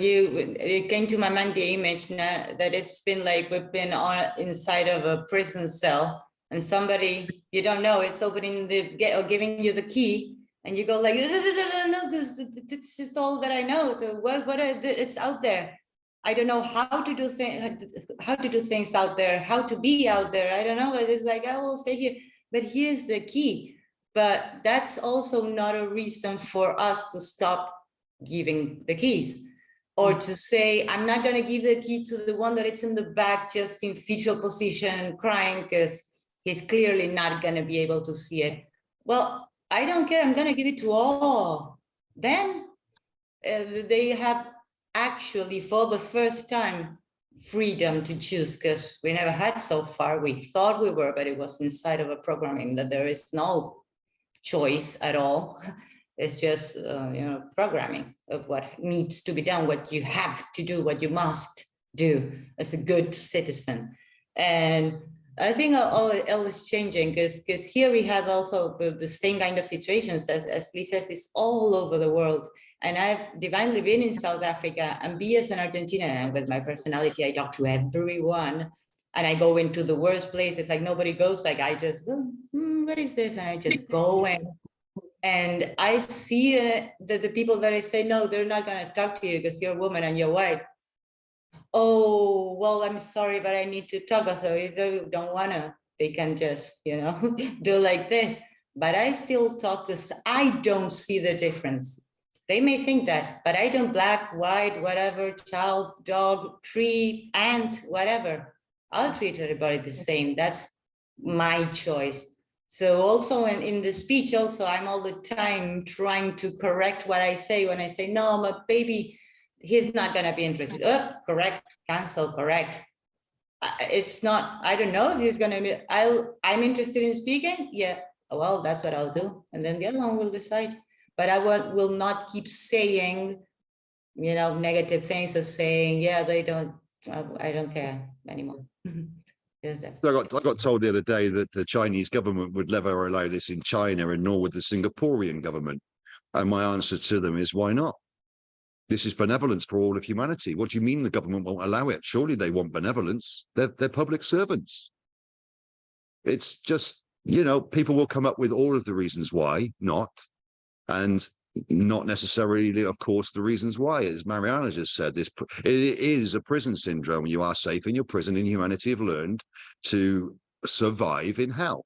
it came to my mind the image that it's been like we've been on inside of a prison cell, and somebody you don't know is opening the gate or giving you the key, and you go like, no, because this is all that I know. So it's out there. I don't know how to do things out there, how to be out there. I don't know. It's like I will stay here, but here's the key. But that's also not a reason for us to stop giving the keys, or to say, I'm not going to give the key to the one that it's in the back, just in fetal position, crying because he's clearly not going to be able to see it. Well, I don't care. I'm going to give it to all. Then they have actually, for the first time, freedom to choose, because we never had so far. We thought we were, but it was inside of a programming that there is no choice at all. It's just programming of what needs to be done, what you have to do, what you must do as a good citizen. And I think all is changing, because here we have also the same kind of situations as Lee says, it's all over the world. And I've divinely been in South Africa, and be as an Argentinian, and with my personality, I talk to everyone. And I go into the worst place. It's like nobody goes. Like I just go, what is this? And I just go in. And I see that the people that I say, no, they're not going to talk to you because you're a woman and you're white. Oh, well, I'm sorry, but I need to talk. So if they don't want to, they can just, do like this. But I still talk because I don't see the difference. They may think that, but I don't, black, white, whatever, child, dog, tree, ant, whatever. I'll treat everybody the same. That's my choice. So also in the speech, also, I'm all the time trying to correct what I say when I say, no, my baby, he's not going to be interested. Oh, correct, cancel, correct. It's not, I don't know if he's going to be, I'm interested in speaking. Yeah, well, that's what I'll do. And then the other one will decide. But I will not keep saying, negative things, as saying, yeah, they don't, I don't care anymore. So I got told the other day that the Chinese government would never allow this in China, and nor would the Singaporean government. And my answer to them is, why not? This is benevolence for all of humanity. What do you mean the government won't allow it? Surely they want benevolence. They're public servants. It's just, people will come up with all of the reasons why not, and not necessarily, of course, the reasons why. As Mariana just said, it is a prison syndrome. You are safe in your prison, and humanity have learned to survive in hell.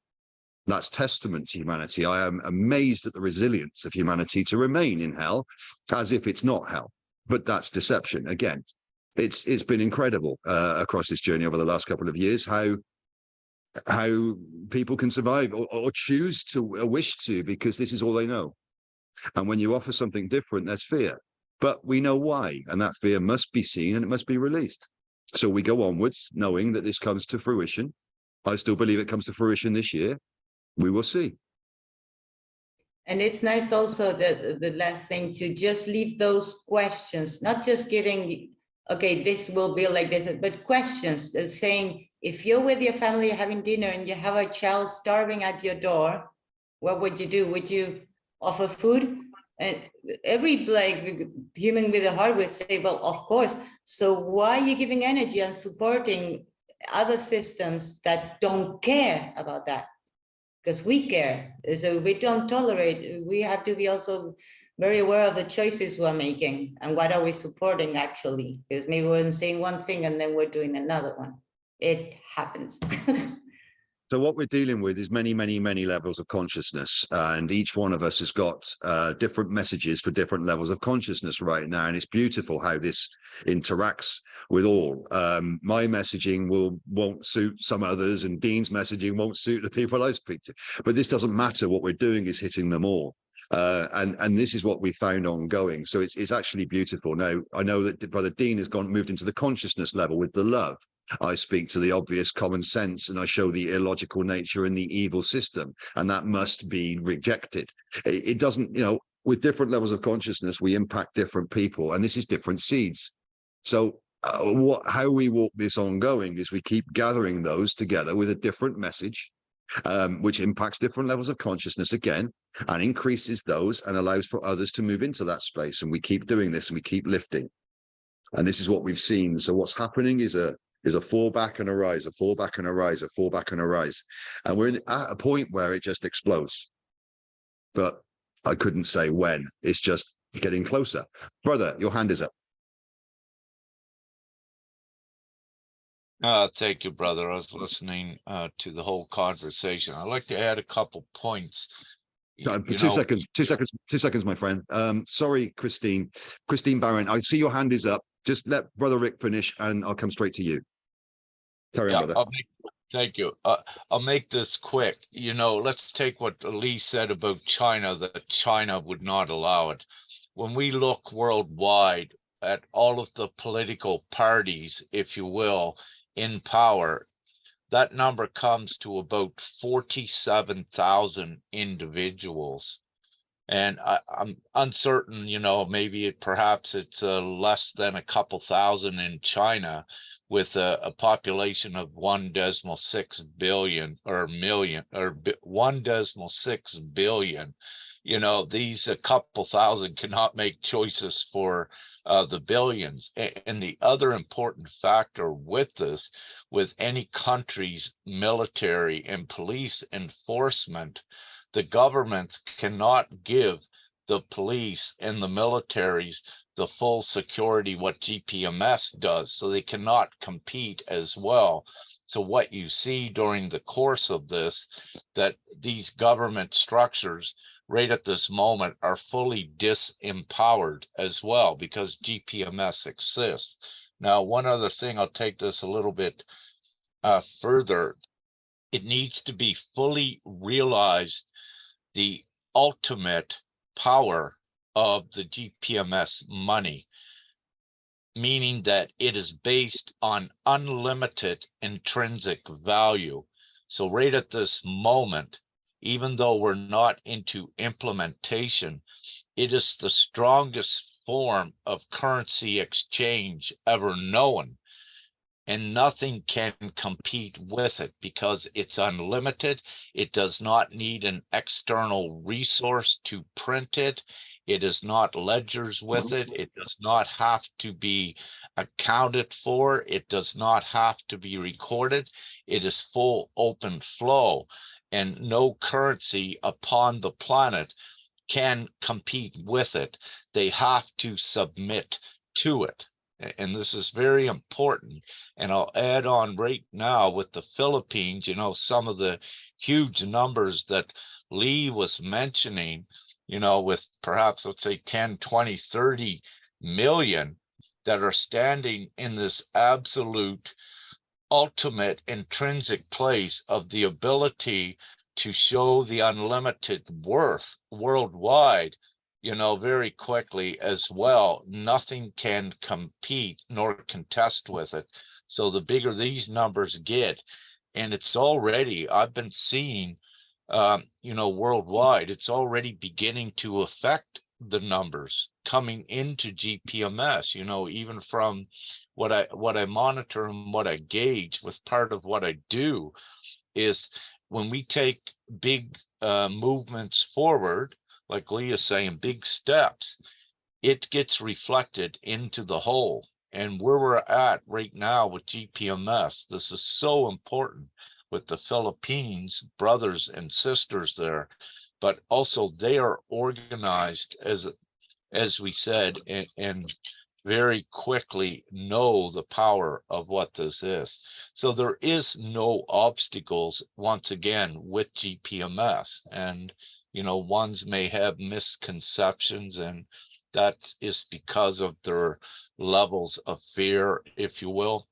That's testament to humanity. I am amazed at the resilience of humanity to remain in hell as if it's not hell. But that's deception. Again, it's been incredible across this journey over the last couple of years, how people can survive or choose to, or wish to, because this is all they know. And when you offer something different, there's fear. But we know why, and that fear must be seen and it must be released. So we go onwards, knowing that this comes to fruition. I still believe it comes to fruition this year. We will see. And it's nice also that the last thing, to just leave those questions, not just giving, okay, this will be like this, but questions saying, if you're with your family having dinner and you have a child starving at your door, what would you do? Would you offer food? And every human with a heart would say, well, of course. So why are you giving energy and supporting other systems that don't care about that? Because we care. So we don't tolerate. We have to be also very aware of the choices we're making and what are we supporting actually. Because maybe we're saying one thing and then we're doing another one. It happens. So what we're dealing with is many, many, many levels of consciousness, and each one of us has got different messages for different levels of consciousness right now. And it's beautiful how this interacts with all. My messaging won't suit some others, and Dean's messaging won't suit the people I speak to. But this doesn't matter. What we're doing is hitting them all. And this is what we found ongoing. So it's actually beautiful. Now, I know that Brother Dean has moved into the consciousness level with the love. I speak to the obvious common sense, and I show the illogical nature in the evil system, and that must be rejected. It doesn't, with different levels of consciousness, we impact different people, and this is different seeds. So how we walk this ongoing is we keep gathering those together with a different message, which impacts different levels of consciousness again, and increases those and allows for others to move into that space. And we keep doing this, and we keep lifting. And this is what we've seen. So what's happening is a fall back and a rise, a fall back and a rise, a fall back and a rise. And we're at a point where it just explodes. But I couldn't say when. It's just getting closer. Brother, your hand is up. Thank you, brother. I was listening to the whole conversation. I'd like to add a couple points. Two seconds, my friend. Sorry, Christine Barron. I see your hand is up. Just let Brother Rick finish, and I'll come straight to you. Carry on, brother. Thank you. I'll make this quick. Let's take what Lee said about China, that China would not allow it. When we look worldwide at all of the political parties, if you will, in power, that number comes to about 47,000 individuals. And I'm uncertain, maybe perhaps it's less than a couple thousand in China, with a population of 1.6 billion or million, or 1.6 billion. These a couple thousand cannot make choices for the billions. And the other important factor with this, with any country's military and police enforcement, the governments cannot give the police and the militaries the full security what GPMS does, so they cannot compete as well. So what you see during the course of this, that these government structures right at this moment are fully disempowered as well, because GPMS exists. Now, one other thing, I'll take this a little bit further. It needs to be fully realized, the ultimate power of the GPMS money, meaning that it is based on unlimited intrinsic value. So right at this moment, even though we're not into implementation, it is the strongest form of currency exchange ever known. And nothing can compete with it because it's unlimited. It does not need an external resource to print it. It is not ledgers with it. It does not have to be accounted for. It does not have to be recorded. It is full open flow, and no currency upon the planet can compete with it. They have to submit to it. And this is very important. And I'll add on right now with the Philippines, some of the huge numbers that Lee was mentioning, with perhaps, let's say 10, 20, 30 million that are standing in this absolute ultimate intrinsic place of the ability to show the unlimited worth worldwide, very quickly as well. Nothing can compete nor contest with it. So the bigger these numbers get, and it's already, I've been seeing, worldwide, it's already beginning to affect the numbers coming into GPMS, even from what I monitor and what I gauge with part of what I do is when we take big movements forward, like Lee is saying, big steps, it gets reflected into the whole. And where we're at right now with GPMS, this is so important with the Philippines, brothers and sisters there, but also they are organized as we said, and very quickly know the power of what this is. So there is no obstacles, once again, with GPMS. And, ones may have misconceptions, and that is because of their levels of fear, if you will.